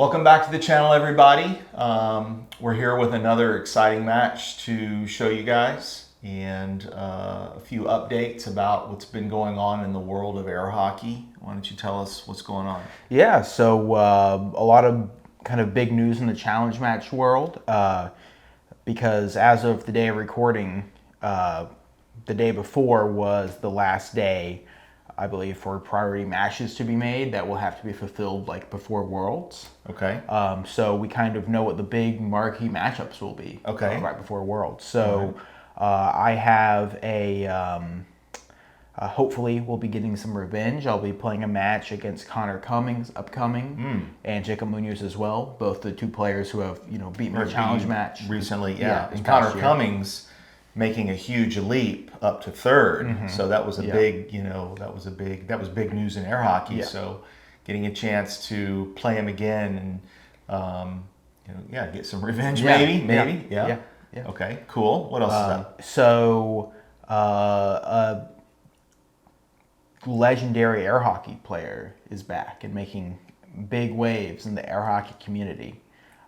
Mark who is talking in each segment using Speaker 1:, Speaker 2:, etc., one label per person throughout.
Speaker 1: Welcome back to the channel, everybody. We're here with another exciting match to show you guys and a few updates about what's been going on in the world of air hockey. Why don't you tell us what's going on?
Speaker 2: Yeah, so a lot of kind of big news in the challenge match world because as of the day of recording, the day before was the last day, I believe, for priority matches to be made that will have to be fulfilled like before Worlds.
Speaker 1: Okay.
Speaker 2: So we kind of know what the big marquee matchups will be.
Speaker 1: Okay.
Speaker 2: Right before Worlds. So I have hopefully we'll be getting some revenge. I'll be playing a match against Cummings upcoming and Jacob Munoz as well. Both the two players who have beaten the challenge match
Speaker 1: recently. Yeah, and Connor Cummings making a huge leap up to third. So that was a big, that was big news in air hockey.
Speaker 2: Yeah.
Speaker 1: So getting a chance to play him again and get some revenge, maybe. Yeah. Okay, cool. What else is up?
Speaker 2: So a legendary air hockey player is back and making big waves in the air hockey community.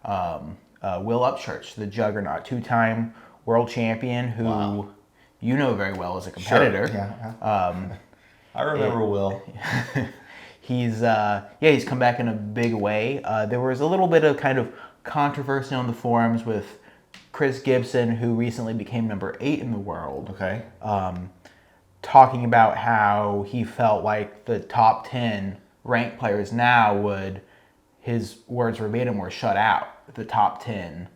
Speaker 2: Will Upchurch, the juggernaut, two-time world champion who you know very well as a competitor.
Speaker 1: Sure. Yeah. I remember Will.
Speaker 2: He's come back in a big way. There was a little bit of kind of controversy on the forums with Chris Gibson, who recently became number 8 in the world.
Speaker 1: Okay.
Speaker 2: Talking about how he felt like the top 10 ranked players now would, his words verbatim, were shut out, the top 10,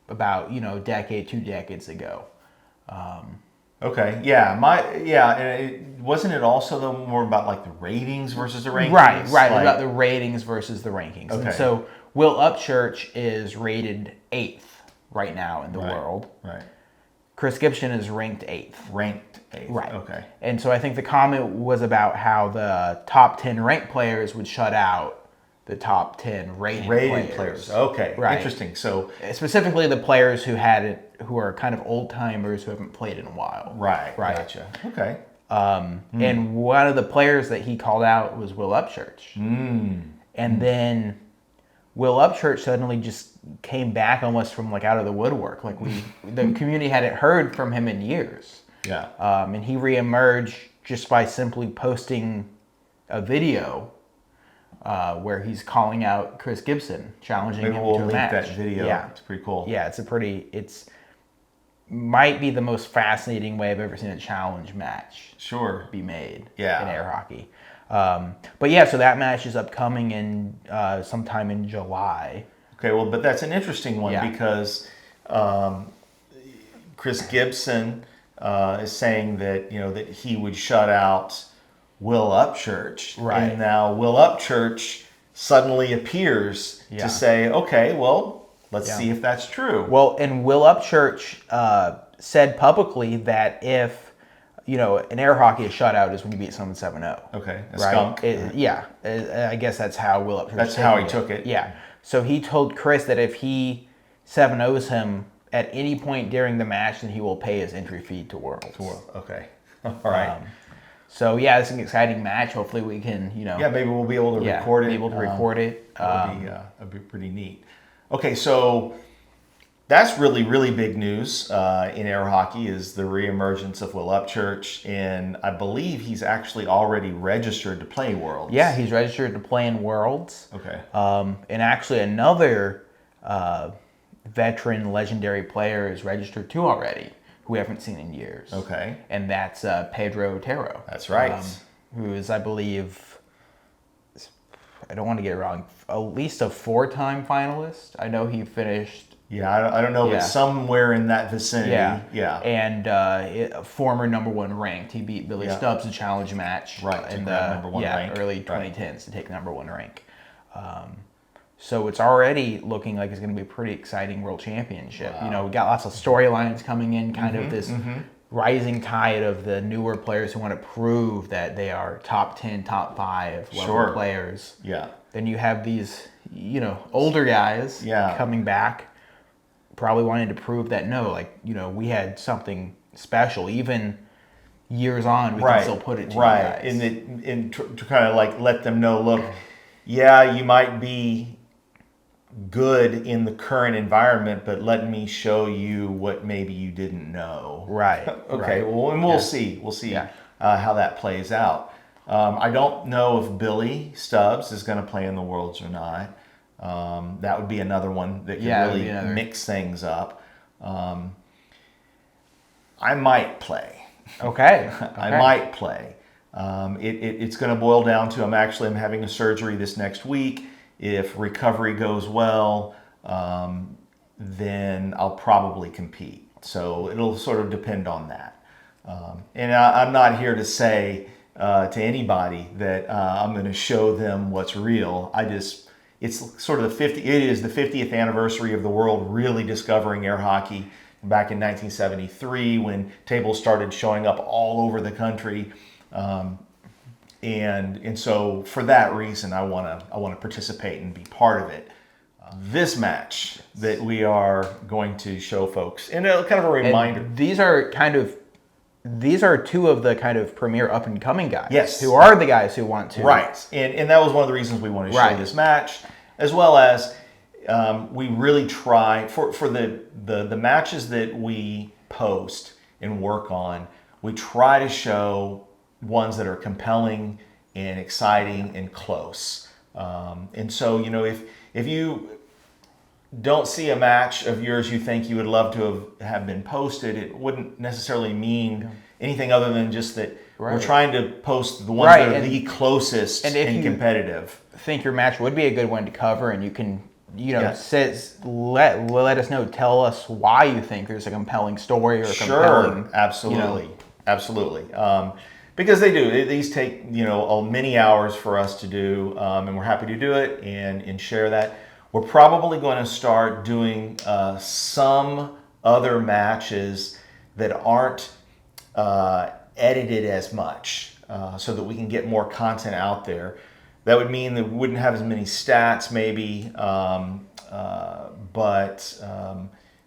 Speaker 2: about, a decade, 2 decades ago.
Speaker 1: Okay, and wasn't it also though more about like the ratings versus the rankings?
Speaker 2: Right,
Speaker 1: like,
Speaker 2: about the ratings versus the rankings.
Speaker 1: Okay.
Speaker 2: And so Will Upchurch is rated 8th right now in the world.
Speaker 1: Right.
Speaker 2: Chris Gibson is ranked 8th.
Speaker 1: Ranked 8th.
Speaker 2: Right.
Speaker 1: Okay.
Speaker 2: And so I think the comment was about how the top 10 ranked players would shut out the top 10 rated players.
Speaker 1: Okay.
Speaker 2: Right.
Speaker 1: Interesting. So
Speaker 2: specifically the players who are kind of old timers who haven't played in a while.
Speaker 1: Right. Gotcha. Okay.
Speaker 2: And one of the players that he called out was Will Upchurch. And then Will Upchurch suddenly just came back almost from like out of the woodwork. Like the community hadn't heard from him in years.
Speaker 1: Yeah.
Speaker 2: And he reemerged just by simply posting a video where he's calling out Chris Gibson, challenging him to a match. Maybe we'll link
Speaker 1: that video. Yeah. It's pretty cool.
Speaker 2: Yeah, it's might be the most fascinating way I've ever seen a challenge match be made in air hockey. But yeah, so that match is upcoming in sometime in July.
Speaker 1: Okay, well, but that's an interesting one because Chris Gibson is saying that that he would shut out Will Upchurch,
Speaker 2: right?
Speaker 1: And now Will Upchurch suddenly appears to say, okay, well, let's see if that's true.
Speaker 2: Well, and Will Upchurch said publicly that if an air hockey shutout is when you beat someone 7-0.
Speaker 1: Okay, a
Speaker 2: right?
Speaker 1: skunk.
Speaker 2: I guess that's how Will Upchurch.
Speaker 1: That's how he took it.
Speaker 2: Yeah. So he told Chris that if he 7-0s him at any point during the match, then he will pay his entry fee to Worlds.
Speaker 1: Okay. All right.
Speaker 2: So yeah, it's an exciting match. Hopefully we can,
Speaker 1: maybe we'll be able to record it.
Speaker 2: Be able to record it.
Speaker 1: That'd be pretty neat. Okay, so that's really, really big news in air hockey is the reemergence of Will Upchurch, and I believe he's actually already registered to play Worlds.
Speaker 2: Yeah, he's registered to play in Worlds.
Speaker 1: Okay.
Speaker 2: And actually another veteran legendary player is registered too already, who we haven't seen in years.
Speaker 1: Okay.
Speaker 2: And that's Pedro Otero.
Speaker 1: That's right.
Speaker 2: Who is, I believe, I don't want to get it wrong, at least a 4-time finalist. I know he finished...
Speaker 1: Yeah, I don't know, but somewhere in that vicinity.
Speaker 2: Yeah. And former number 1 ranked. He beat Billy Stubbs in a challenge match.
Speaker 1: Right, in the number 1 rank.
Speaker 2: Early 2010s to take number 1 rank. So it's already looking like it's going to be a pretty exciting world championship. Wow. We got lots of storylines coming in, kind of this rising tide of the newer players who want to prove that they are top 10, top 5 level players.
Speaker 1: Yeah.
Speaker 2: Then you have these, older guys coming back, probably wanting to prove that we had something special. Even years on, we can still put it to you guys.
Speaker 1: And to kind of like let them know, look, yeah, you might be good in the current environment, but let me show you what maybe you didn't know.
Speaker 2: Right.
Speaker 1: Okay,
Speaker 2: right.
Speaker 1: well, and we'll see. We'll see how that plays out. I don't know if Billy Stubbs is going to play in the Worlds or not. That would be another one that could really mix things up. I might play.
Speaker 2: Okay.
Speaker 1: I might play. It's going to boil down to I'm having a surgery this next week. If recovery goes well, then I'll probably compete. So it'll sort of depend on that. And I'm not here to say to anybody that I'm going to show them what's real. It's sort of it is the 50th anniversary of the world really discovering air hockey back in 1973 when tables started showing up all over the country. And so for that reason, I want to participate and be part of it. This match that we are going to show folks, and kind of a reminder.
Speaker 2: And these are two of the kind of premier up and coming guys.
Speaker 1: Yes.
Speaker 2: Who are the guys who want to.
Speaker 1: Right. And that was one of the reasons we wanted to show this match, as well as we really try for the matches that we post and work on, we try to show ones that are compelling and exciting and close. And so, if you don't see a match of yours you think you would love to have been posted, it wouldn't necessarily mean anything other than just that we're trying to post the ones that are the closest and competitive.
Speaker 2: Think your match would be a good one to cover, and you can let us know, tell us why you think there's a compelling story or a compelling.
Speaker 1: Absolutely. Because they do. These take, many hours for us to do, and we're happy to do it and share that. We're probably going to start doing some other matches that aren't edited as much so that we can get more content out there. That would mean that we wouldn't have as many stats maybe, but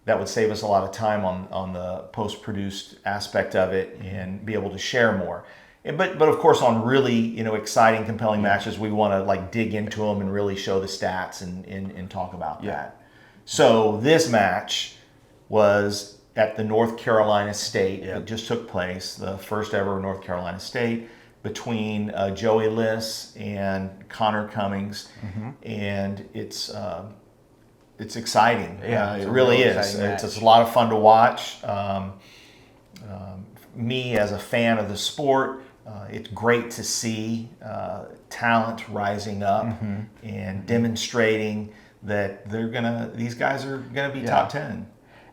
Speaker 1: that would save us a lot of time on the post-produced aspect of it and be able to share more. But of course, on really exciting, compelling matches, we want to dig into them and really show the stats and talk about that. So this match was at the North Carolina State. It just took place, the first ever North Carolina State, between Joey Liss and Connor Cummings, and it's exciting. It really is. It's a lot of fun to watch. Me as a fan of the sport, it's great to see talent rising up and demonstrating that these guys are gonna be top 10.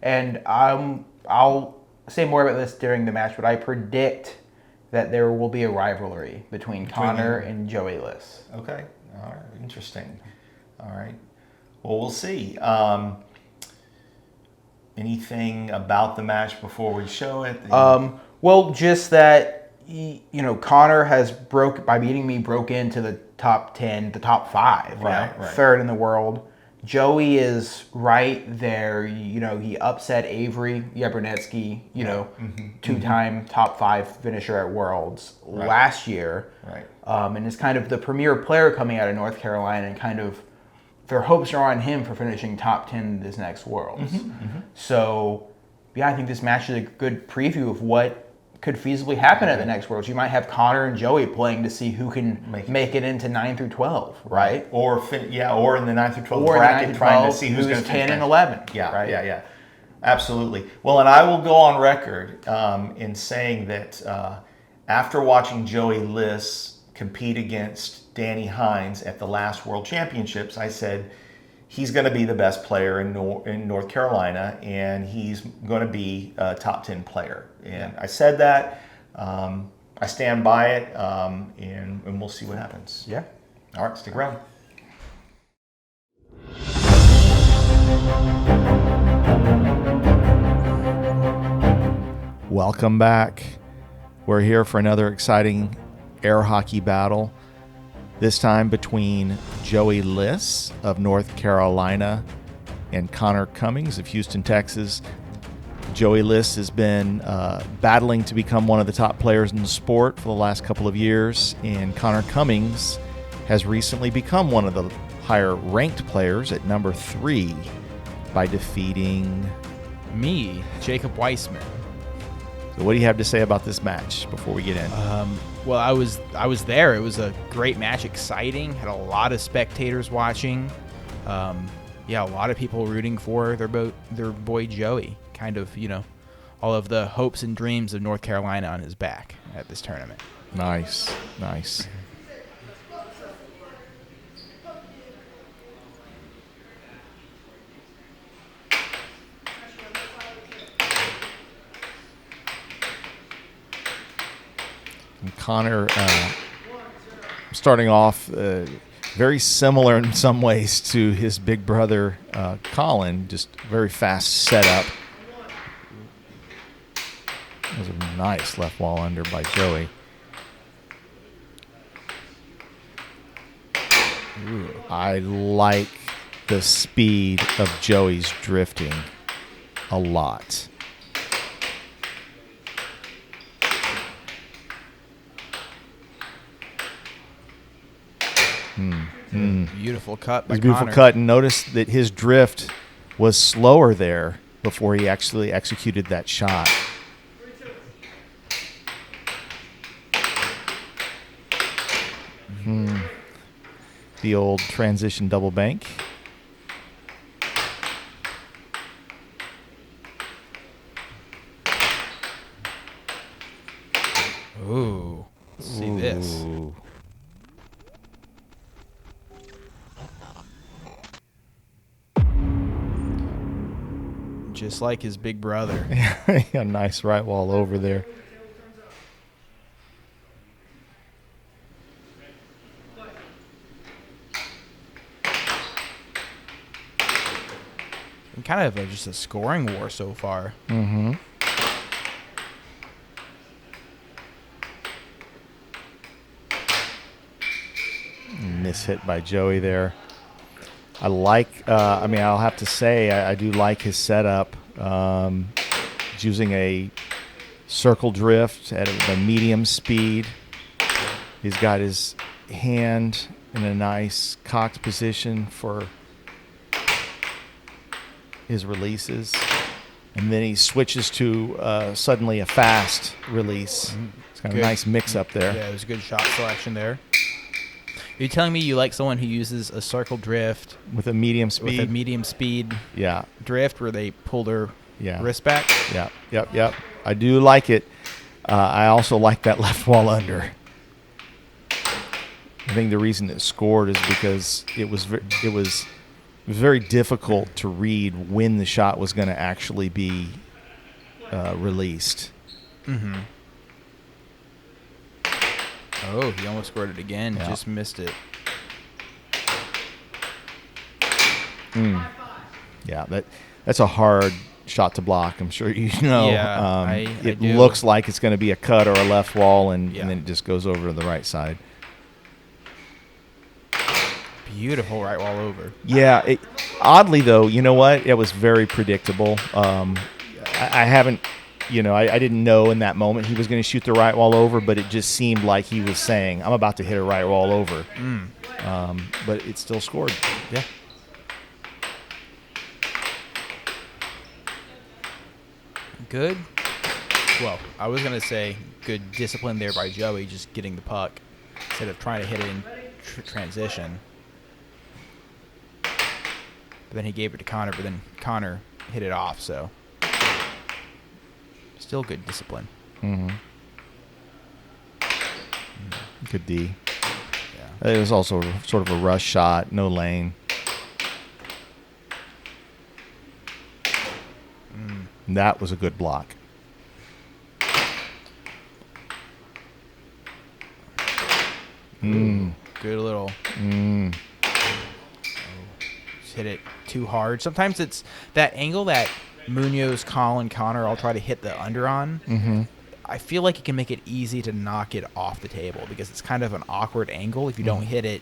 Speaker 2: And I'll say more about this during the match, but I predict that there will be a rivalry between Connor and Joey Liss.
Speaker 1: Okay. All right. Interesting. All right. Well, we'll see. Anything about the match before we show it?
Speaker 2: Well, just that Connor has by beating me broke into the top 10, the top 5,
Speaker 1: right.
Speaker 2: Third in the world. Joey is right there. He upset Avery Yabernetsky, two-time top 5 finisher at Worlds last year.
Speaker 1: Right.
Speaker 2: And is kind of the premier player coming out of North Carolina, and kind of their hopes are on him for finishing top 10 this next Worlds. So, I think this match is a good preview of what could feasibly happen at the next Worlds. You might have Connor and Joey playing to see who can make it into 9 through 12, right?
Speaker 1: Or in the 9 through 12 bracket, trying to see who's going to
Speaker 2: 10 and 11.
Speaker 1: Yeah. Absolutely. Well, and I will go on record in saying that after watching Joey Liss compete against Danny Hines at the last World Championships, I said he's going to be the best player in North Carolina, and he's going to be a top 10 player. And I said that. I stand by it, and we'll see what happens.
Speaker 2: Yeah.
Speaker 1: All right, stick around. Welcome back. We're here for another exciting air hockey battle, this time between Joey Liss of North Carolina and Connor Cummings of Houston, Texas. Joey Liss has been battling to become one of the top players in the sport for the last couple of years, and Connor Cummings has recently become one of the higher ranked players at number 3 by defeating
Speaker 3: Me, Jacob Weissman.
Speaker 1: So what do you have to say about this match before we get in?
Speaker 3: Well, I was there. It was a great match, exciting. Had a lot of spectators watching. A lot of people rooting for their boy Joey. Kind of, all of the hopes and dreams of North Carolina on his back at this tournament.
Speaker 1: Nice. And Connor starting off very similar in some ways to his big brother Colin, just very fast setup. That was a nice left wall under by Joey. Ooh. I like the speed of Joey's drifting a lot.
Speaker 3: Beautiful cut by
Speaker 1: Beautiful
Speaker 3: Connor.
Speaker 1: cut, and notice that his drift was slower there before he actually executed that shot. The old transition double bank.
Speaker 3: Ooh. Let's see this.
Speaker 1: Ooh.
Speaker 3: Just like his big brother.
Speaker 1: A nice right wall over there.
Speaker 3: And kind of just a scoring war so far.
Speaker 1: Mm-hmm. Miss hit by Joey there. I like, I'll have to say, I do like his setup. He's using a circle drift at a medium speed. He's got his hand in a nice cocked position for his releases. And then he switches to suddenly a fast release. It's got a nice mix up there.
Speaker 3: Yeah, it was a good shot selection there. Are you telling me you like someone who uses a circle drift
Speaker 1: With a medium speed.
Speaker 3: with a medium speed
Speaker 1: Yeah.
Speaker 3: drift where they pull their
Speaker 1: Yeah.
Speaker 3: wrist back?
Speaker 1: Yep. I do like it. I also like that left wall under. I think the reason it scored is because it was very difficult to read when the shot was going to actually be released.
Speaker 3: Mm-hmm. Oh, he almost scored it again.
Speaker 1: Yeah.
Speaker 3: Just missed it.
Speaker 1: Yeah, that's a hard shot to block. I'm sure you know.
Speaker 3: Yeah, I
Speaker 1: it
Speaker 3: do.
Speaker 1: looks like it's going to be a cut or a left wall, and
Speaker 3: Yeah.
Speaker 1: then it just goes over to the right side.
Speaker 3: Beautiful right wall over.
Speaker 1: Yeah. Oddly, though, you know what? It was very predictable. I haven't, I didn't know in that moment he was going to shoot the right wall over, but it just seemed like he was saying, I'm about to hit a right wall over. But it still scored.
Speaker 3: Yeah. Good. Well, I was going to say good discipline there by Joey, just getting the puck instead of trying to hit it in transition. But then he gave it to Connor, but then Connor hit it off, so still good discipline.
Speaker 1: Mm-hmm. Good D.
Speaker 3: Yeah.
Speaker 1: It was also sort of a rush shot, no lane. And that was a good block.
Speaker 3: Good little. Just hit it too hard. Sometimes it's that angle that Munoz, Colin, Connor all try to hit the under on.
Speaker 1: Mm-hmm.
Speaker 3: I feel like it can make it easy to knock it off the table because it's kind of an awkward angle if you don't hit it.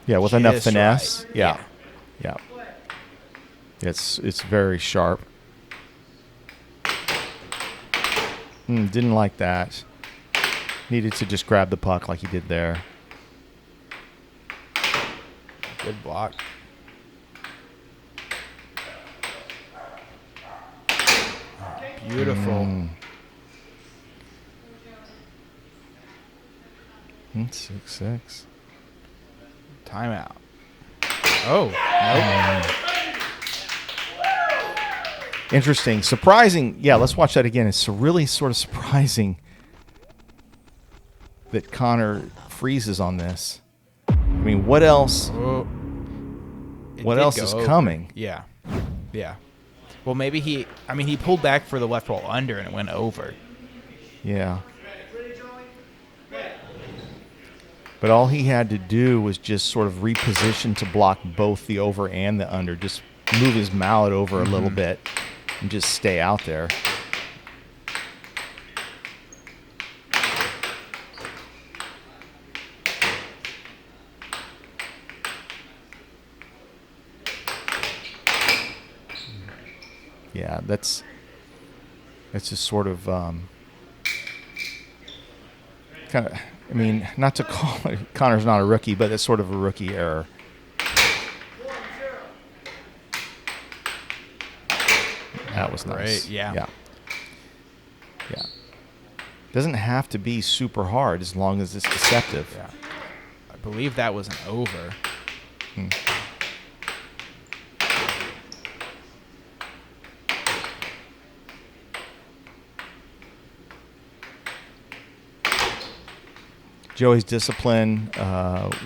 Speaker 1: Yeah, with enough
Speaker 3: just
Speaker 1: finesse.
Speaker 3: right.
Speaker 1: Yeah. It's very sharp. Didn't like that. Needed to just grab the puck like he did there.
Speaker 3: Good block. Beautiful.
Speaker 1: 6-6.
Speaker 3: Timeout. Oh, nope.
Speaker 1: Interesting. Surprising. Yeah, let's watch that again. It's really sort of surprising that Connor freezes on this. I mean, what else?
Speaker 3: Oh.
Speaker 1: What else is coming?
Speaker 3: Yeah. Yeah. Well, maybe he pulled back for the left wall under and it went over.
Speaker 1: Yeah. But all he had to do was just sort of reposition to block both the over and the under. Just move his mallet over a little bit and just stay out there. Yeah, that's just sort of kind of. I mean, not to call it, Connor's not a rookie, but it's sort of a rookie error. That was nice.
Speaker 3: Great, yeah.
Speaker 1: Yeah. Yeah. Doesn't have to be super hard as long as it's deceptive.
Speaker 3: Yeah. I believe that was an over.
Speaker 1: Joey's discipline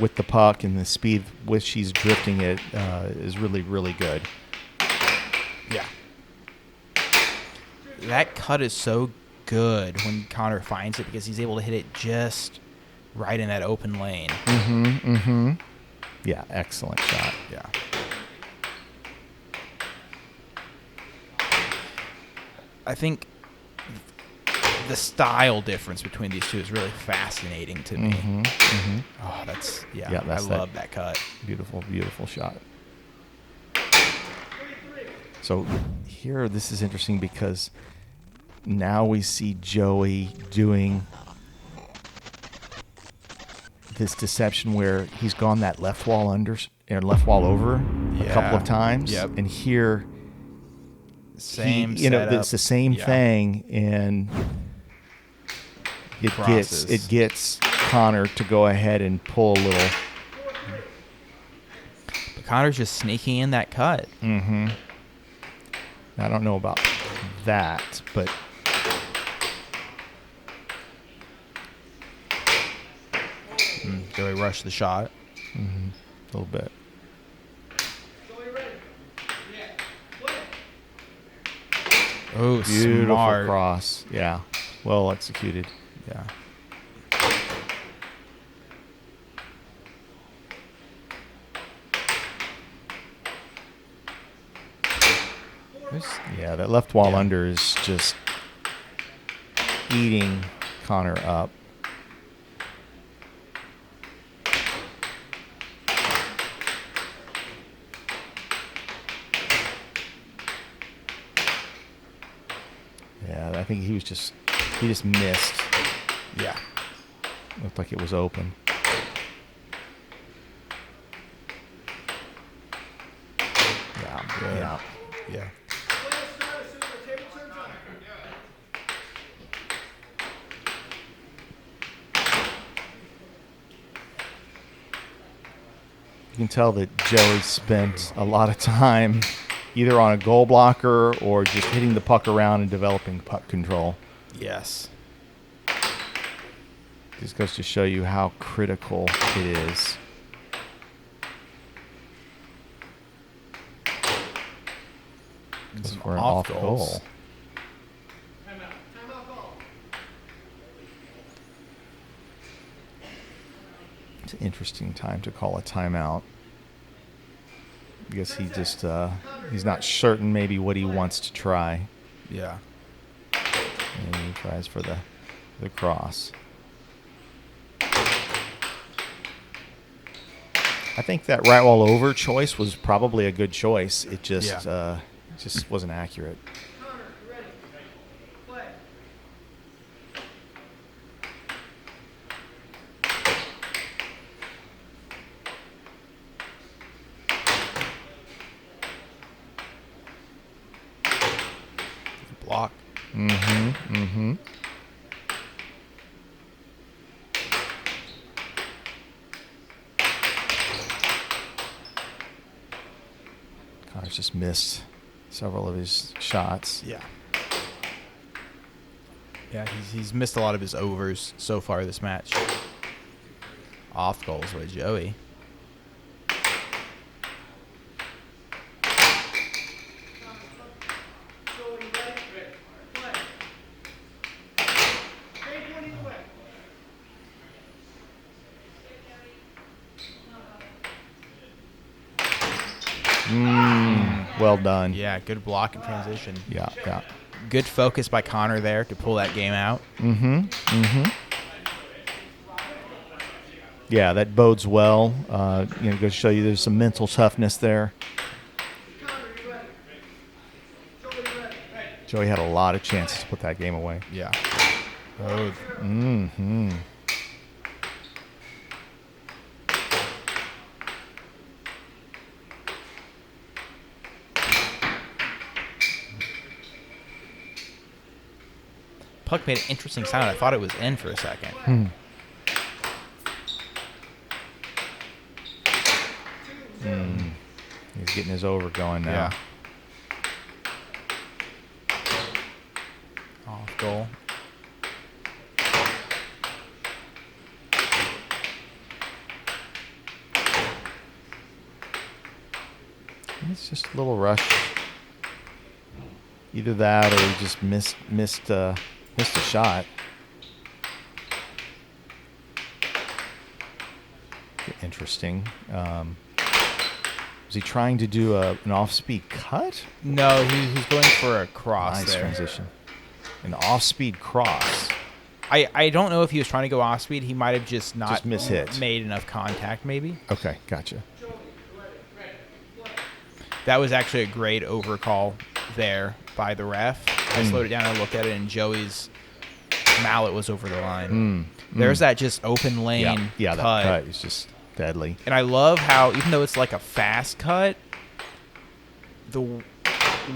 Speaker 1: with the puck and the speed with she's drifting it is really, really good.
Speaker 3: Yeah. That cut is so good when Connor finds it because he's able to hit it just right in that open lane.
Speaker 1: Yeah, excellent shot.
Speaker 3: Yeah. I think the style difference between these two is really fascinating to me. Oh, that's I love that cut.
Speaker 1: Beautiful, beautiful shot. So here, this is interesting because now we see Joey doing this deception where he's gone that left wall under and left wall over a couple of times.
Speaker 3: Yep.
Speaker 1: And here,
Speaker 3: Same
Speaker 1: setup. It's the same thing, and it gets Connor to go ahead and pull a little.
Speaker 3: But Connor's just sneaking in that cut.
Speaker 1: I don't know about that, but
Speaker 3: Joey rushed the shot.
Speaker 1: a little bit.
Speaker 3: Oh,
Speaker 1: Beautiful
Speaker 3: smart.
Speaker 1: cross. Yeah. Well executed.
Speaker 3: Yeah.
Speaker 1: Yeah, that left wall under is just eating Connor up. Yeah, I think he just missed.
Speaker 3: Yeah.
Speaker 1: Looked like it was open. Yeah,
Speaker 3: Good.
Speaker 1: yeah.
Speaker 3: Yeah.
Speaker 1: You can tell that Joey spent a lot of time either on a goal blocker or just hitting the puck around and developing puck control.
Speaker 3: Yes.
Speaker 1: This goes to show you how critical it is.
Speaker 3: Some
Speaker 1: For an
Speaker 3: off
Speaker 1: off
Speaker 3: goals.
Speaker 1: goal. It's an interesting time to call a timeout. I guess he just he's not certain maybe what he wants to try.
Speaker 3: Yeah.
Speaker 1: And he tries for the cross. I think that right wall over choice was probably a good choice. It just just wasn't accurate.
Speaker 3: block.
Speaker 1: Connor's just missed several of his shots.
Speaker 3: Yeah. Yeah, he's missed a lot of his overs so far this match. Off goals by Joey.
Speaker 1: Well done.
Speaker 3: Yeah, good block and transition.
Speaker 1: Yeah, yeah.
Speaker 3: Good focus by Connor there to pull that game out.
Speaker 1: Yeah, that bodes well. Goes to show you there's some mental toughness there. Joey had a lot of chances to put that game away.
Speaker 3: Yeah. Puck made an interesting sound. I thought it was in for a second.
Speaker 1: He's getting his over going now.
Speaker 3: Yeah. Off goal.
Speaker 1: It's just a little rush. Either that or he just missed a shot. Interesting. Was he trying to do an off-speed cut?
Speaker 3: No, he's going for a cross
Speaker 1: Nice
Speaker 3: there.
Speaker 1: transition. An off-speed cross.
Speaker 3: I don't know if he was trying to go off speed. He might have just not
Speaker 1: mishit.
Speaker 3: made enough contact, maybe.
Speaker 1: Okay, gotcha.
Speaker 3: That was actually a great overcall there by the ref. I slowed it down and looked at it, and Joey's mallet was over the line. There's that just open lane
Speaker 1: Yeah,
Speaker 3: cut.
Speaker 1: that cut is just deadly.
Speaker 3: And I love how, even though it's like a fast cut, the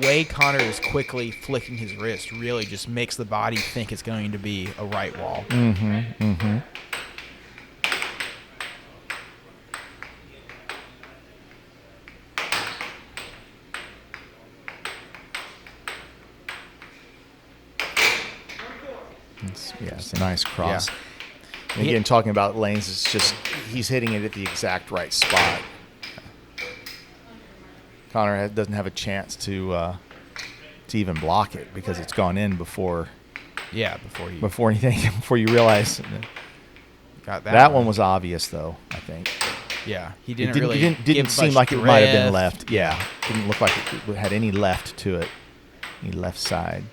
Speaker 3: way Connor is quickly flicking his wrist really just makes the body think it's going to be a right wall.
Speaker 1: It's a nice cross.
Speaker 3: Yeah.
Speaker 1: And again, talking about lanes, it's just he's hitting it at the exact right spot. Connor doesn't have a chance to even block it because it's gone in before
Speaker 3: Yeah,
Speaker 1: before you realize.
Speaker 3: got
Speaker 1: That one was obvious, though, I think.
Speaker 3: Yeah, he
Speaker 1: It
Speaker 3: didn't really
Speaker 1: didn't
Speaker 3: give
Speaker 1: seem
Speaker 3: much
Speaker 1: like it might have been
Speaker 3: drift.
Speaker 1: left. Yeah, didn't look like it had any left to it, any left side.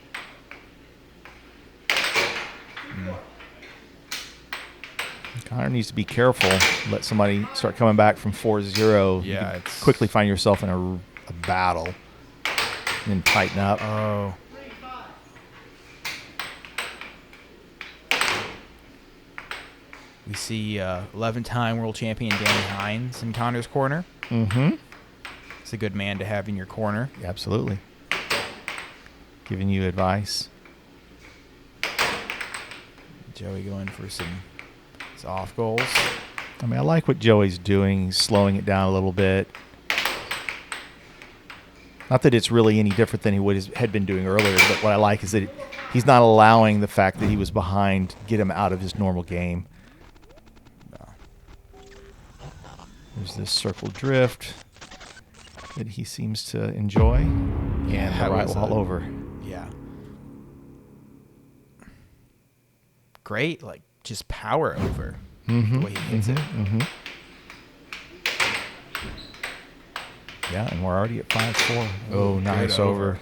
Speaker 1: Connor needs to be careful. Let somebody start coming back from 4-0. You
Speaker 3: Yeah,
Speaker 1: could
Speaker 3: it's
Speaker 1: quickly find yourself in a battle and then tighten up.
Speaker 3: Oh. We see 11-time world champion Danny Hines in Connor's corner.
Speaker 1: Mm-hmm.
Speaker 3: It's a good man to have in your corner.
Speaker 1: Absolutely. Giving you advice.
Speaker 3: Joey going for some off goals.
Speaker 1: I mean, I like what Joey's doing. He's slowing it down a little bit. Not that it's really any different than he had been doing earlier, but what I like is that he's not allowing the fact that he was behind get him out of his normal game. There's this circle drift that he seems to enjoy, and the right wall over.
Speaker 3: Yeah. Great, like just power over the way he hits it.
Speaker 1: Yeah, and we're already at 5-4. Oh, nice
Speaker 3: good
Speaker 1: over.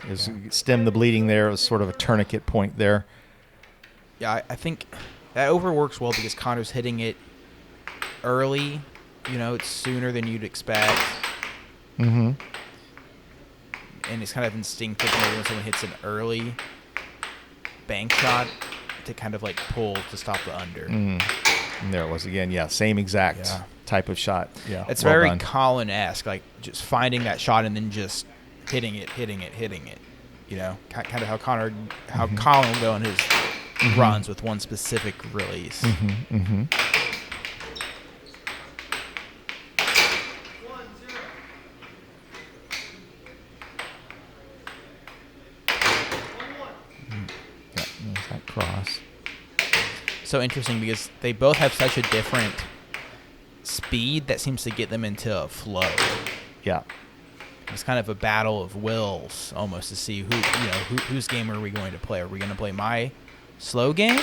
Speaker 1: Stem the bleeding there. It was sort of a tourniquet point there.
Speaker 3: Yeah, I think that over works well because Connor's hitting it early. You know, it's sooner than you'd expect.
Speaker 1: Mm-hmm.
Speaker 3: And it's kind of instinctive when someone hits an early bank shot to kind of like pull to stop the under.
Speaker 1: And there it was again. Yeah, same exact type of shot. Yeah,
Speaker 3: It's
Speaker 1: well
Speaker 3: very
Speaker 1: done.
Speaker 3: Colin-esque, like just finding that shot and then just hitting it. You know, kind of how Colin will go on his runs with one specific release.
Speaker 2: Yeah, there's that cross.
Speaker 3: So interesting because they both have such a different speed that seems to get them into a flow.
Speaker 2: Yeah.
Speaker 3: It's kind of a battle of wills almost to see whose game are we going to play. Are we going to play my slow game?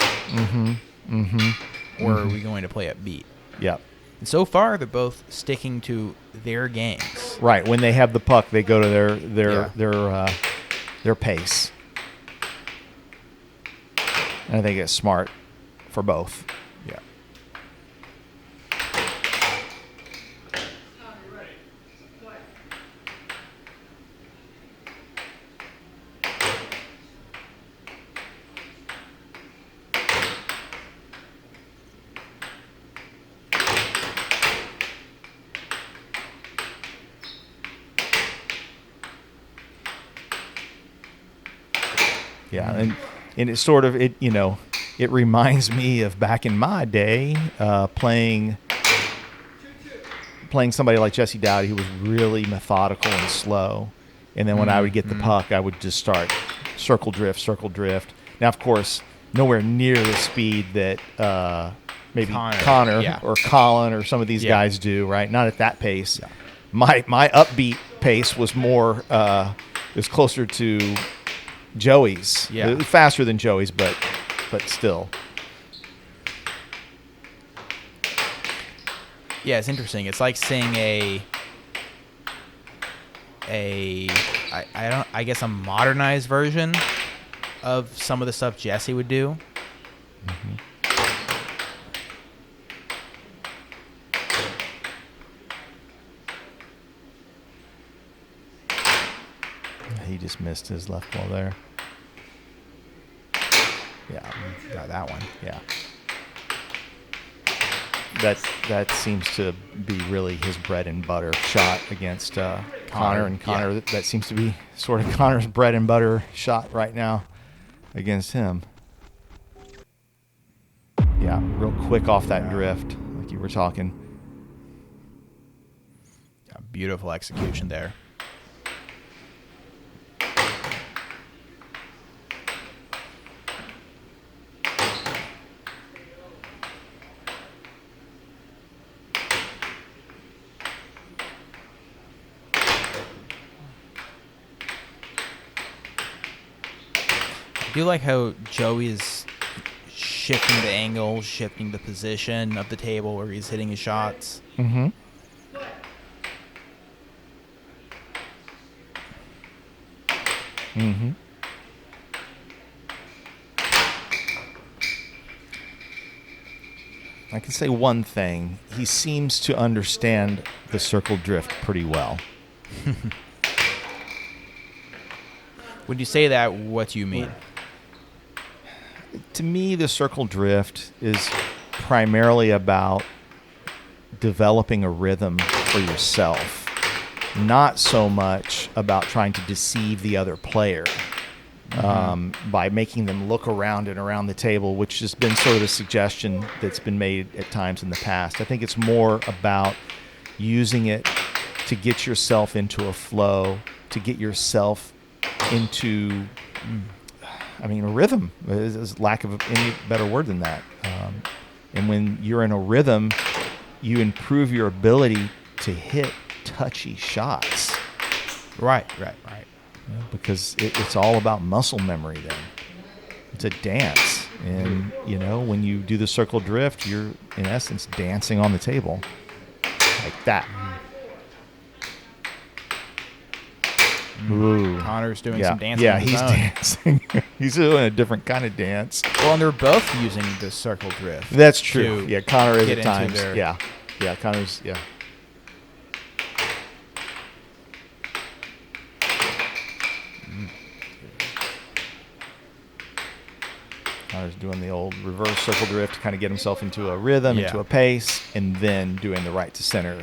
Speaker 3: Or are we going to play at beat?
Speaker 2: Yeah.
Speaker 3: And so far, they're both sticking to their games.
Speaker 2: Right. When they have the puck, they go to their pace. And I think it's smart for both.
Speaker 3: Yeah.
Speaker 2: Yeah, and it's sort of it reminds me of back in my day playing somebody like Jesse Dowdy who was really methodical and slow, and then when I would get the puck, I would just start circle drift. Now, of course, nowhere near the speed that maybe Connor or Colin or some of these guys do. Right, not at that pace. Yeah. My upbeat pace was more it was closer to Joey's.
Speaker 3: Yeah.
Speaker 2: It was faster than Joey's, but still.
Speaker 3: Yeah, it's interesting. It's like seeing I guess a modernized version of some of the stuff Jesse would do.
Speaker 2: He just missed his left ball there.
Speaker 3: Yeah, got that one.
Speaker 2: Yeah. That seems to be really his bread and butter shot against Connor. And Connor, that seems to be sort of Connor's bread and butter shot right now against him. Yeah, real quick off that drift, like you were talking.
Speaker 3: Yeah, beautiful execution there. I do like how Joey is shifting the angle, shifting the position of the table where he's hitting his shots.
Speaker 2: Mm-hmm. Mm-hmm. I can say one thing. He seems to understand the circle drift pretty well.
Speaker 3: When you say that, what do you mean?
Speaker 2: To me, the circle drift is primarily about developing a rhythm for yourself, not so much about trying to deceive the other player by making them look around and around the table, which has been sort of a suggestion that's been made at times in the past. I think it's more about using it to get yourself into a flow, to get yourself into a rhythm is lack of any better word than that. And when you're in a rhythm, you improve your ability to hit touchy shots.
Speaker 3: Right.
Speaker 2: Because it's all about muscle memory then. It's a dance. And, when you do the circle drift, you're, in essence, dancing on the table. Like that. Ooh.
Speaker 3: Connor's doing some dancing.
Speaker 2: Yeah,
Speaker 3: on his
Speaker 2: he's
Speaker 3: own.
Speaker 2: dancing. He's doing a different kind of dance.
Speaker 3: Well, and they're both using the circle drift.
Speaker 2: That's true. Yeah, Connor is
Speaker 3: get
Speaker 2: at
Speaker 3: into
Speaker 2: times.
Speaker 3: their-
Speaker 2: Yeah, Connor's, yeah. Connor's doing the old reverse circle drift to kind of get himself into a rhythm, into a pace, and then doing the right to center.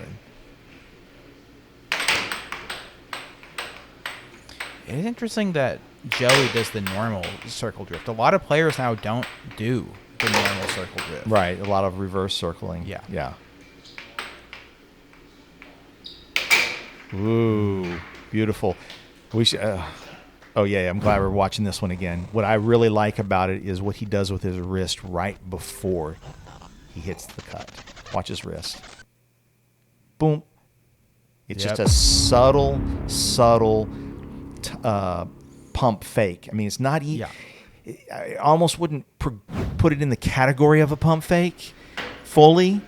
Speaker 3: It's interesting that Joey does the normal circle drift. A lot of players now don't do the normal circle drift.
Speaker 1: Right, a lot of reverse circling.
Speaker 3: Yeah.
Speaker 1: Yeah. Ooh, beautiful. We should. Oh yeah, I'm glad we're watching this one again. What I really like about it is what he does with his wrist right before he hits the cut. Watch his wrist. Boom. It's
Speaker 3: Yep.
Speaker 1: just a subtle pump fake. I mean, it's not.
Speaker 3: Yeah.
Speaker 1: I almost wouldn't put it in the category of a pump fake fully.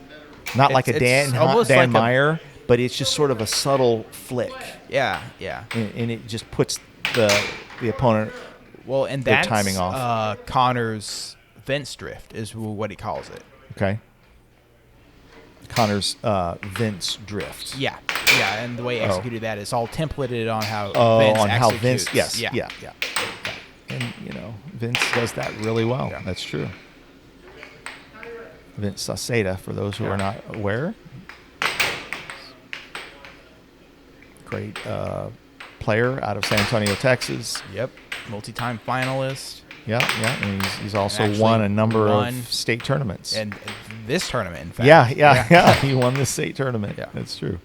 Speaker 1: Not like a
Speaker 3: It's almost
Speaker 1: Dan
Speaker 3: like a-
Speaker 1: Meyer, but it's just sort of a subtle flick,
Speaker 3: Yeah.
Speaker 1: and it just puts the opponent.
Speaker 3: Well, and
Speaker 1: Their
Speaker 3: that's
Speaker 1: timing off.
Speaker 3: Connor's Vince drift is what he calls it.
Speaker 1: Okay. Connor's Vince drift.
Speaker 3: Yeah, and the way he executed that is all templated on how
Speaker 1: Oh,
Speaker 3: Vince
Speaker 1: on how
Speaker 3: executes.
Speaker 1: Vince. Yes. Yeah. And Vince does that really well.
Speaker 3: Yeah.
Speaker 1: That's true. Vince Saceda, for those who are not aware, great player out of San Antonio, Texas.
Speaker 3: Yep, multi-time finalist,
Speaker 1: Yeah. And he's also
Speaker 3: Actually
Speaker 1: won a number
Speaker 3: won-
Speaker 1: of state tournaments.
Speaker 3: and this tournament, in fact.
Speaker 1: Yeah. He won the state tournament.
Speaker 3: Yeah.
Speaker 1: That's true.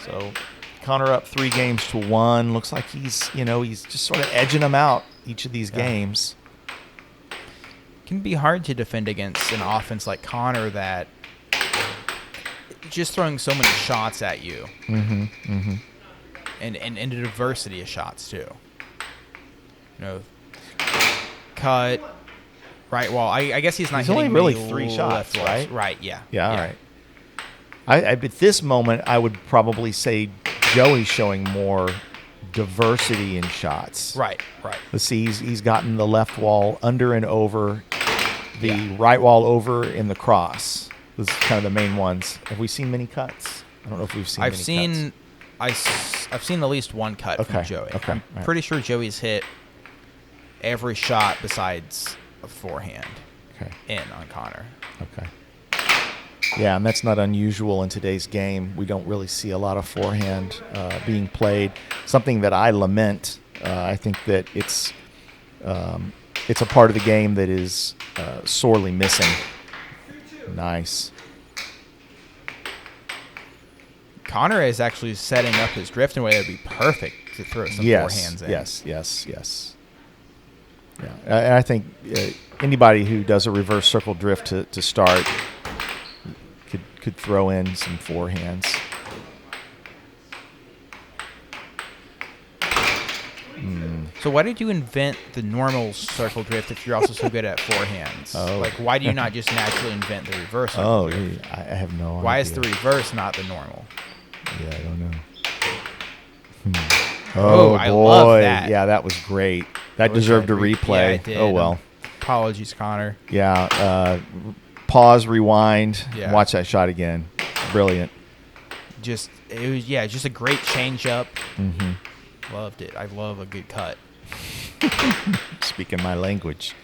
Speaker 1: So Connor up 3-1. Looks like he's just sort of edging them out each of these games.
Speaker 3: Can be hard to defend against an offense like Connor that just throwing so many shots at you. And a diversity of shots too. Cut, right wall. I guess he's not.
Speaker 1: He's
Speaker 3: hitting
Speaker 1: only really
Speaker 3: many
Speaker 1: 3
Speaker 3: left
Speaker 1: shots,
Speaker 3: walls.
Speaker 1: right?
Speaker 3: Right. Yeah.
Speaker 1: Yeah, all right. At this moment, I would probably say Joey's showing more diversity in shots.
Speaker 3: Right.
Speaker 1: Let's see, he's gotten the left wall under and over, the
Speaker 3: Yeah.
Speaker 1: right wall over in the cross. Those are kind of the main ones. Have we seen many cuts? I don't know if we've seen
Speaker 3: I've
Speaker 1: many
Speaker 3: seen.
Speaker 1: cuts.
Speaker 3: I've seen at least one cut from
Speaker 1: Okay,
Speaker 3: Joey.
Speaker 1: okay,
Speaker 3: I'm
Speaker 1: right.
Speaker 3: pretty sure Joey's hit every shot besides a forehand
Speaker 1: Okay.
Speaker 3: in on Connor.
Speaker 1: Okay. Yeah, and that's not unusual in today's game. We don't really see a lot of forehand being played. Something that I lament. I think that it's a part of the game that is sorely missing. Nice.
Speaker 3: Connor is actually setting up his drift in a way that would be perfect to throw some forehands in.
Speaker 1: Yes. Yeah, and I think anybody who does a reverse circle drift to start could throw in some forehands.
Speaker 3: So why did you invent the normal circle drift if you're also so good at forehands?
Speaker 1: Oh.
Speaker 3: Like, why do you not just naturally invent the reverse circle
Speaker 1: Oh,
Speaker 3: drift?
Speaker 1: I have no idea.
Speaker 3: Why is the reverse not the normal?
Speaker 1: Yeah, I don't know.
Speaker 3: Oh, I love that.
Speaker 1: Yeah, that was great. That
Speaker 3: wish
Speaker 1: deserved a
Speaker 3: I re-
Speaker 1: replay.
Speaker 3: yeah, it did.
Speaker 1: Oh, well.
Speaker 3: Apologies, Connor.
Speaker 1: Yeah, pause, rewind,
Speaker 3: Yeah.
Speaker 1: watch that shot again. Brilliant.
Speaker 3: Just a great change up. Loved it. I love a good cut.
Speaker 1: Speaking my language.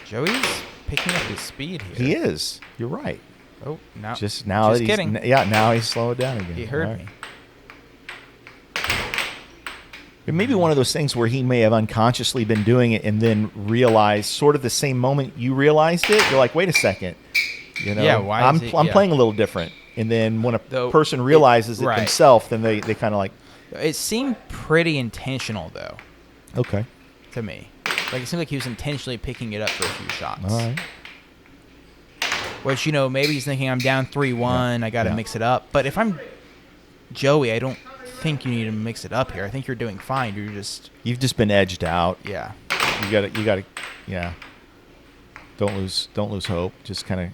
Speaker 3: Joey's picking up his speed here.
Speaker 1: He is. You're right.
Speaker 3: Oh, no.
Speaker 1: Just now
Speaker 3: Just
Speaker 1: that
Speaker 3: kidding.
Speaker 1: now he's slowing down again.
Speaker 3: He heard
Speaker 1: All right.
Speaker 3: me.
Speaker 1: It may be one of those things where he may have unconsciously been doing it and then realized sort of the same moment you realized it. You're like, wait a second.
Speaker 3: Yeah, why
Speaker 1: I'm
Speaker 3: is it-
Speaker 1: I'm
Speaker 3: yeah.
Speaker 1: playing a little different. And then when a
Speaker 3: Though
Speaker 1: person realizes it
Speaker 3: right.
Speaker 1: themselves, then they kind of like,
Speaker 3: It seemed pretty intentional, though,
Speaker 1: okay,
Speaker 3: to me. Like, it seemed like he was intentionally picking it up for a few shots.
Speaker 1: all right.
Speaker 3: Which, maybe he's thinking, I'm down 3-1, I got to
Speaker 1: Yeah.
Speaker 3: mix it up. But if I'm Joey, I don't think you need to mix it up here. I think you're doing fine. You're just,
Speaker 1: You've just been edged out.
Speaker 3: yeah.
Speaker 1: You got to, yeah. Don't lose hope. Just kind of,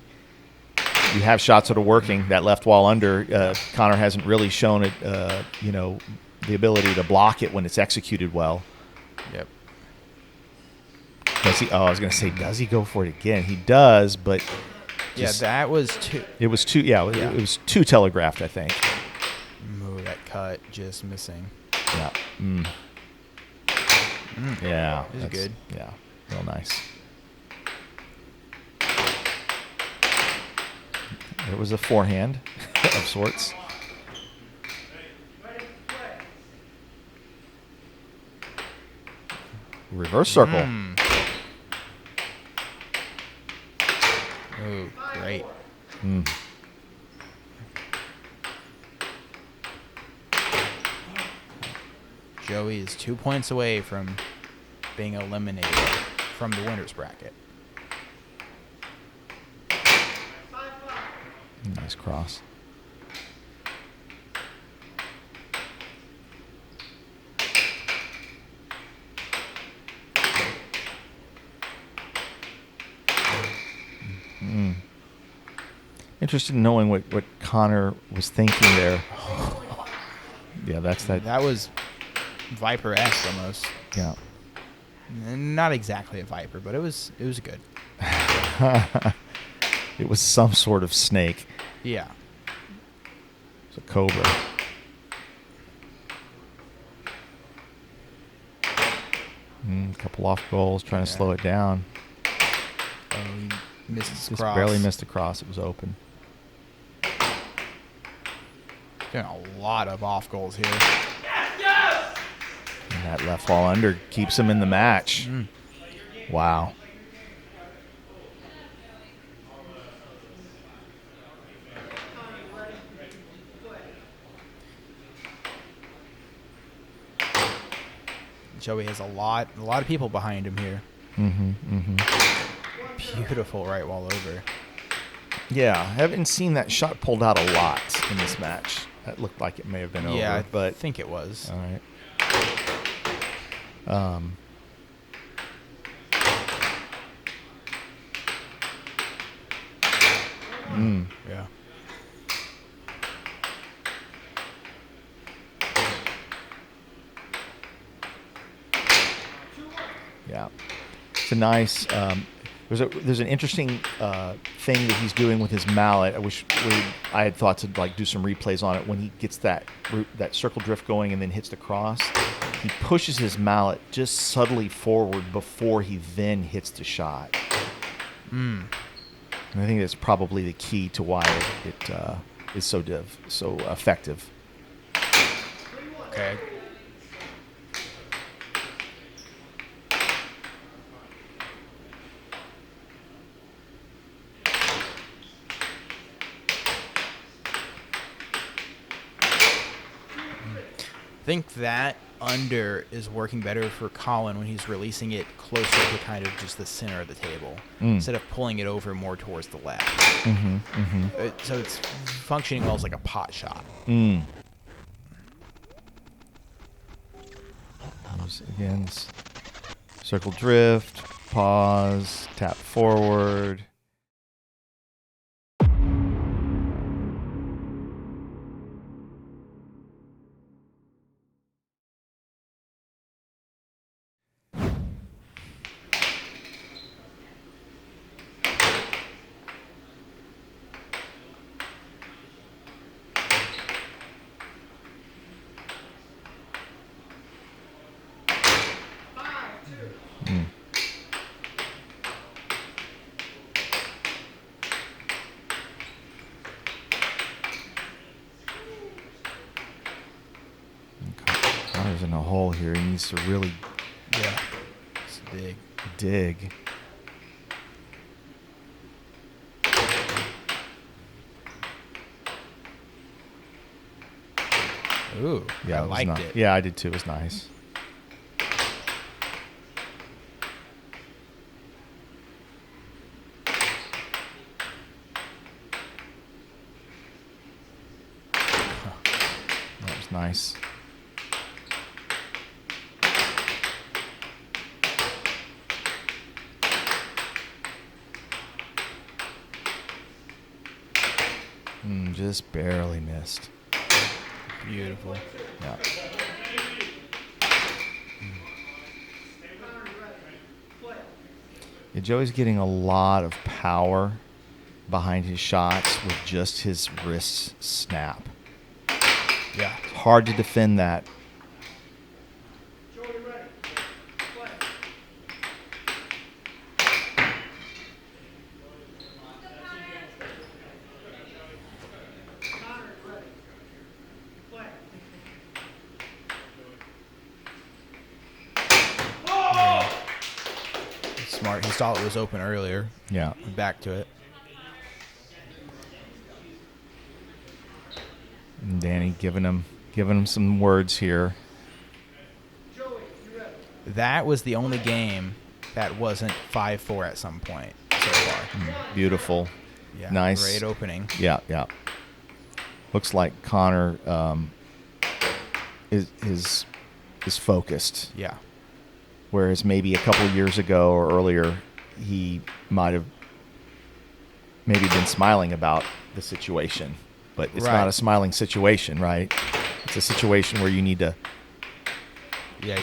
Speaker 1: you have shots that are working. That left wall under, Connor hasn't really shown it, the ability to block it when it's executed well.
Speaker 3: Yep.
Speaker 1: Does he? Oh, I was gonna say, does he go for it again? He does, but just,
Speaker 3: that was too.
Speaker 1: it was too. Yeah,
Speaker 3: Yeah.
Speaker 1: it was too telegraphed, I think.
Speaker 3: Ooh, that cut just missing.
Speaker 1: Yeah. Yeah.
Speaker 3: This is good.
Speaker 1: Yeah. Real nice. It was a forehand of sorts. Reverse circle.
Speaker 3: Oh, great. Joey is 2 points away from being eliminated from the winner's bracket.
Speaker 1: Nice cross. Interested in knowing what Connor was thinking there. Yeah, that's that.
Speaker 3: That was Viper-esque almost.
Speaker 1: Yeah.
Speaker 3: Not exactly a Viper, but it was good.
Speaker 1: It was some sort of snake.
Speaker 3: Yeah.
Speaker 1: It's a cobra. A couple off goals, trying to slow it down.
Speaker 3: Oh, he missed his
Speaker 1: Just
Speaker 3: cross.
Speaker 1: barely missed the cross. It was open.
Speaker 3: Doing a lot of off goals here.
Speaker 1: And that left ball under keeps him in the match. Wow.
Speaker 3: Joey has a lot of people behind him here. Beautiful right wall over.
Speaker 1: Yeah, I haven't seen that shot pulled out a lot in this match. That looked like it may have been
Speaker 3: Yeah,
Speaker 1: over, but
Speaker 3: I think it was.
Speaker 1: all right.
Speaker 3: Yeah.
Speaker 1: Yeah, it's a nice. There's an interesting thing that he's doing with his mallet. I had thought to like do some replays on it when he gets that circle drift going and then hits the cross. He pushes his mallet just subtly forward before he then hits the shot. And I think that's probably the key to why it is so effective.
Speaker 3: Okay. I think that under is working better for Colin when he's releasing it closer to kind of just the center of the table instead of pulling it over more towards the left. So it's functioning almost like a pot shot.
Speaker 1: Again, circle drift, pause, tap forward. Connor's in a hole here. He needs to really
Speaker 3: It's big.
Speaker 1: dig.
Speaker 3: Ooh,
Speaker 1: Yeah,
Speaker 3: I liked
Speaker 1: not,
Speaker 3: it.
Speaker 1: Yeah, I did too. It was nice. That was nice. Just barely missed.
Speaker 3: Beautiful.
Speaker 1: Yeah. Joey's getting a lot of power behind his shots with just his wrist snap.
Speaker 3: Yeah.
Speaker 1: It's hard to defend that.
Speaker 3: Smart. He saw it was open earlier.
Speaker 1: Yeah.
Speaker 3: Went back to it.
Speaker 1: And Danny giving him some words here.
Speaker 3: That was the only game that wasn't 5-4 at some point so far.
Speaker 1: Beautiful.
Speaker 3: Yeah.
Speaker 1: Nice.
Speaker 3: Great opening.
Speaker 1: Yeah, yeah. Looks like Connor is focused.
Speaker 3: Yeah.
Speaker 1: Whereas maybe a couple years ago or earlier, he might have maybe been smiling about the situation. But it's not a smiling situation, right? It's a situation where you need to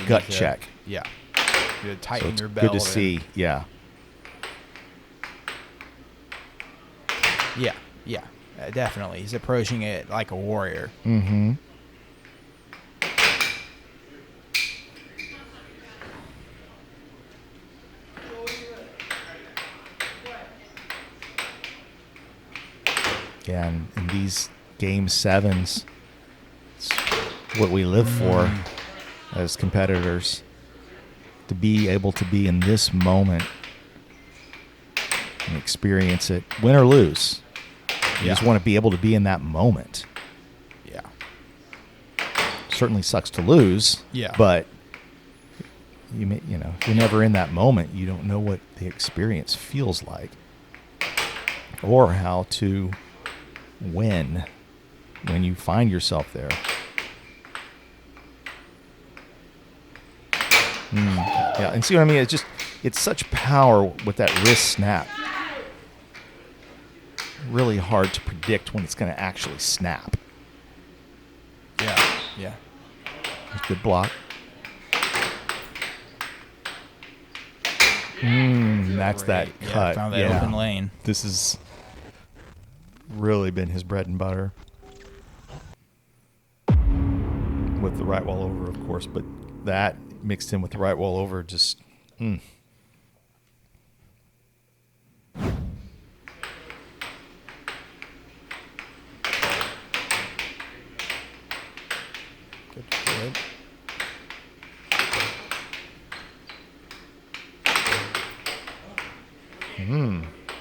Speaker 1: gut check.
Speaker 3: Yeah. You tighten
Speaker 1: So
Speaker 3: your
Speaker 1: it's
Speaker 3: belt.
Speaker 1: good to see. Yeah.
Speaker 3: Yeah. Yeah. Definitely. He's approaching it like a warrior.
Speaker 1: Mm-hmm. Yeah, and in these game sevens, it's what we live for as competitors. To be able to be in this moment and experience it, win or lose. You just want to be able to be in that moment.
Speaker 3: Yeah.
Speaker 1: Certainly sucks to lose.
Speaker 3: Yeah.
Speaker 1: But if you're never in that moment, you don't know what the experience feels like, or how to win when you find yourself there. Yeah, and see what I mean? It's such power with that wrist snap. Really hard to predict when it's going to actually snap.
Speaker 3: Yeah. Yeah.
Speaker 1: Good block. That's that
Speaker 3: Great.
Speaker 1: cut.
Speaker 3: Yeah, found that open lane.
Speaker 1: This has really been his bread and butter. With the right wall over, of course, but that mixed in with the right wall over just... Good good.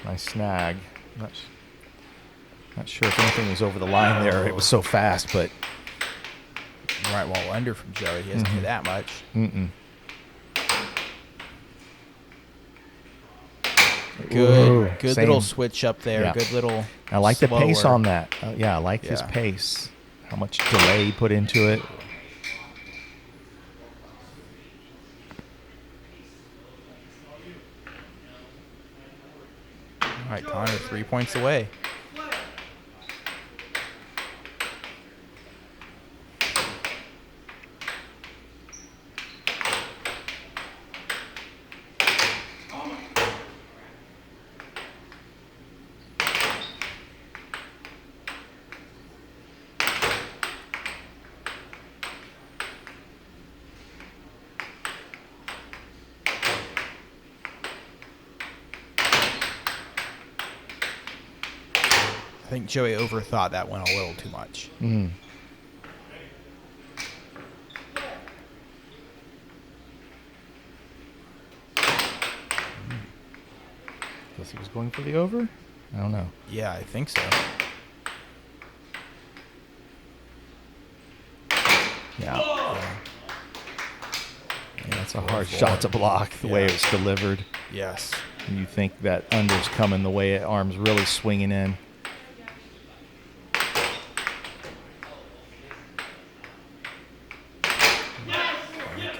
Speaker 1: Nice snag. Not sure if anything was over the line there. It was so fast, but...
Speaker 3: Right wall under from Joey. He doesn't do that much. Good
Speaker 1: Same.
Speaker 3: little switch up there.
Speaker 1: Yeah.
Speaker 3: Good little
Speaker 1: I like the pace
Speaker 3: slower.
Speaker 1: on that. I like his pace. How much delay he put into it.
Speaker 3: All right, Connor, 3 points away. I think Joey overthought that one a little too much.
Speaker 1: Guess he was going for the over? I don't know.
Speaker 3: Yeah, I think so.
Speaker 1: Yeah, that's a hard shot to block the way it was delivered.
Speaker 3: Yes.
Speaker 1: And you think that under's coming the way it arm's really swinging in.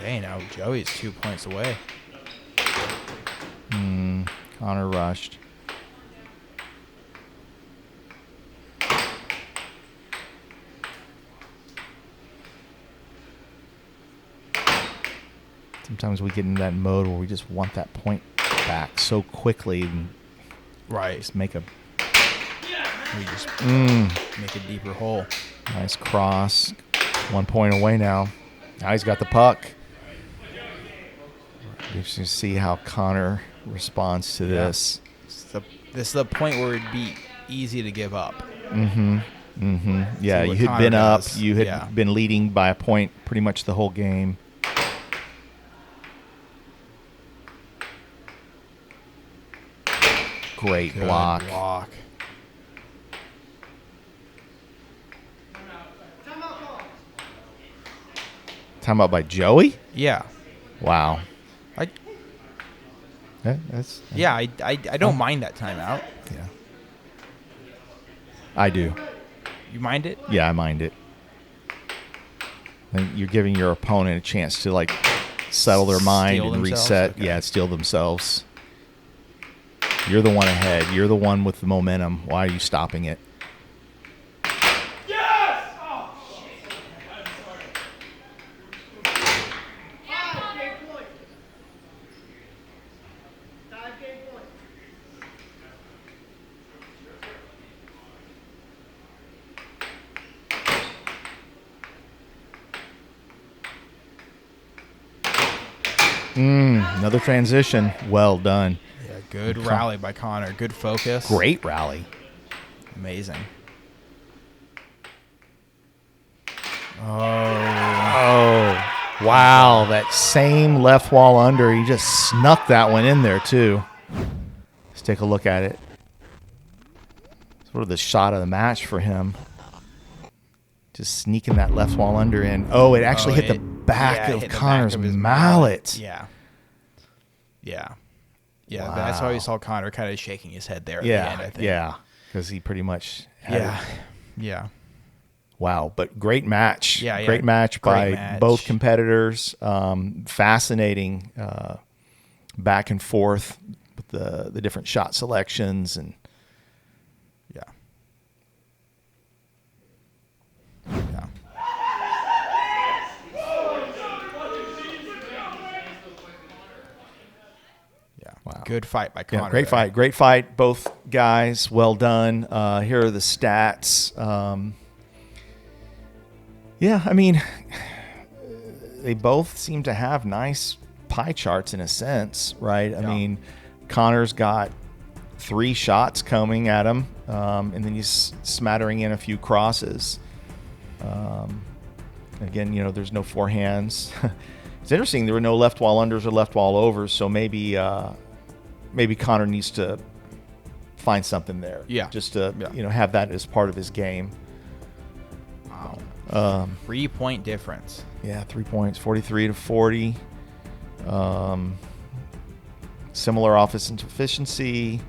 Speaker 3: Okay, now Joey's 2 points away.
Speaker 1: Connor rushed. Sometimes we get in that mode where we just want that point back so quickly and
Speaker 3: Right.
Speaker 1: just make a
Speaker 3: We just make a deeper hole.
Speaker 1: nice cross. 1 point away now. Now he's got the puck. You should see how Connor responds to this.
Speaker 3: This is the point where it'd be easy to give up.
Speaker 1: Yeah,
Speaker 3: See
Speaker 1: you
Speaker 3: what
Speaker 1: had
Speaker 3: Connor
Speaker 1: been up.
Speaker 3: does.
Speaker 1: You had
Speaker 3: Yeah.
Speaker 1: been leading by a point pretty much the whole game. Great
Speaker 3: Good
Speaker 1: block. Timeout by Joey?
Speaker 3: Yeah.
Speaker 1: Wow.
Speaker 3: I
Speaker 1: That's
Speaker 3: don't mind that timeout.
Speaker 1: yeah. I do.
Speaker 3: You mind it?
Speaker 1: Yeah, I mind it. I think you're giving your opponent a chance to like settle their mind
Speaker 3: Steal
Speaker 1: and
Speaker 3: themselves?
Speaker 1: reset.
Speaker 3: Okay.
Speaker 1: Yeah, steal themselves. You're the one ahead. You're the one with the momentum. Why are you stopping it? Another transition. Well done.
Speaker 3: Yeah, good rally by Connor. Good focus.
Speaker 1: Great rally.
Speaker 3: Amazing.
Speaker 1: Oh, wow. That same left wall under. He just snuck that one in there, too. Let's take a look at it. Sort of the shot of the match for him. Just sneaking that left wall under in. Oh, it actually hit the back of Connor's mallet.
Speaker 3: Yeah. Yeah. Yeah.
Speaker 1: Wow.
Speaker 3: That's why we saw Connor kind of shaking his head there at the
Speaker 1: Yeah,
Speaker 3: end, I think.
Speaker 1: yeah. Because he pretty much had
Speaker 3: Yeah.
Speaker 1: it.
Speaker 3: Yeah.
Speaker 1: Wow, but great match.
Speaker 3: Yeah, yeah.
Speaker 1: Great match
Speaker 3: Great
Speaker 1: by
Speaker 3: match.
Speaker 1: both competitors. Fascinating back and forth with the different shot selections and
Speaker 3: Yeah. Yeah. Yeah.
Speaker 1: Wow.
Speaker 3: Good fight by Connor.
Speaker 1: yeah, great
Speaker 3: there.
Speaker 1: fight. Great fight. Both guys, well done. Here are the stats. Yeah, I mean, they both seem to have nice pie charts in a sense, right? I
Speaker 3: Yeah.
Speaker 1: mean, Connor's got 3 shots coming at him, and then he's smattering in a few crosses. Again, there's no forehands. It's interesting. There were no left wall unders or left wall overs, so maybe Connor needs to find something there.
Speaker 3: Yeah.
Speaker 1: Just to
Speaker 3: Yeah.
Speaker 1: have that as part of his game.
Speaker 3: Wow. 3-point difference.
Speaker 1: Yeah, 3 points, 43 to 40. Similar offensive efficiency,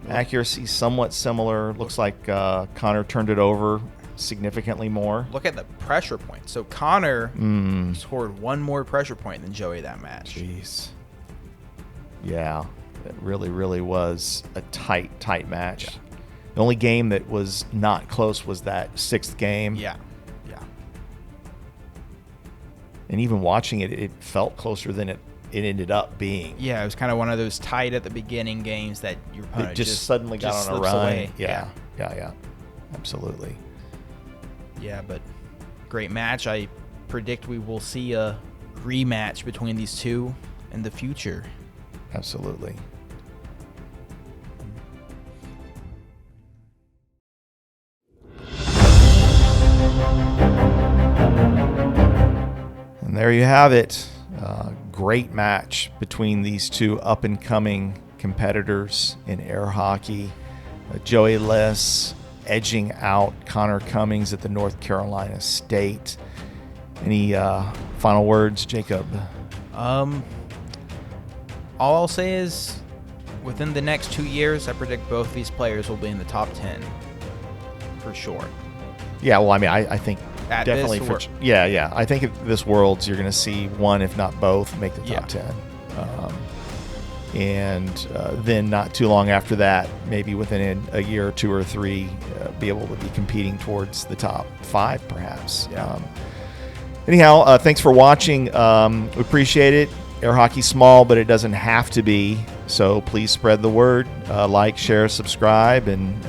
Speaker 1: accuracy somewhat similar. Looks like Connor turned it over significantly more.
Speaker 3: Look at the pressure point. So Connor scored 1 more pressure point than Joey that match.
Speaker 1: Jeez. Yeah, it really, really was a tight match.
Speaker 3: Yeah.
Speaker 1: The only game that was not close was that 6th game.
Speaker 3: Yeah. Yeah.
Speaker 1: And even watching it, it felt closer than it ended up being.
Speaker 3: Yeah, it was kind of one of those tight at the beginning games that your opponent
Speaker 1: It just suddenly got
Speaker 3: just
Speaker 1: on a
Speaker 3: slips
Speaker 1: run.
Speaker 3: away.
Speaker 1: Yeah. Absolutely.
Speaker 3: Yeah, but great match. I predict we will see a rematch between these two in the future.
Speaker 1: Absolutely. And there you have it. Great match between these two up-and-coming competitors in air hockey. Joey Liss edging out Connor Cummings at the North Carolina State. Any final words, Jacob?
Speaker 3: All I'll say is within the next 2 years, I predict both these players will be in the top 10 for sure.
Speaker 1: Yeah, well, I mean, I think
Speaker 3: At
Speaker 1: definitely
Speaker 3: this
Speaker 1: for
Speaker 3: wor-
Speaker 1: yeah. I think at this Worlds you're going to see one, if not both, make the top 10, and then not too long after that, maybe within a year or 2 or 3, be able to be competing towards the top 5, perhaps.
Speaker 3: Yeah.
Speaker 1: Anyhow, thanks for watching. We appreciate it. Air hockey's small, but it doesn't have to be. So please spread the word, like, share, subscribe, and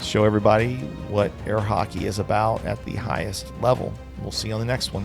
Speaker 1: show everybody what air hockey is about at the highest level. We'll see you on the next one.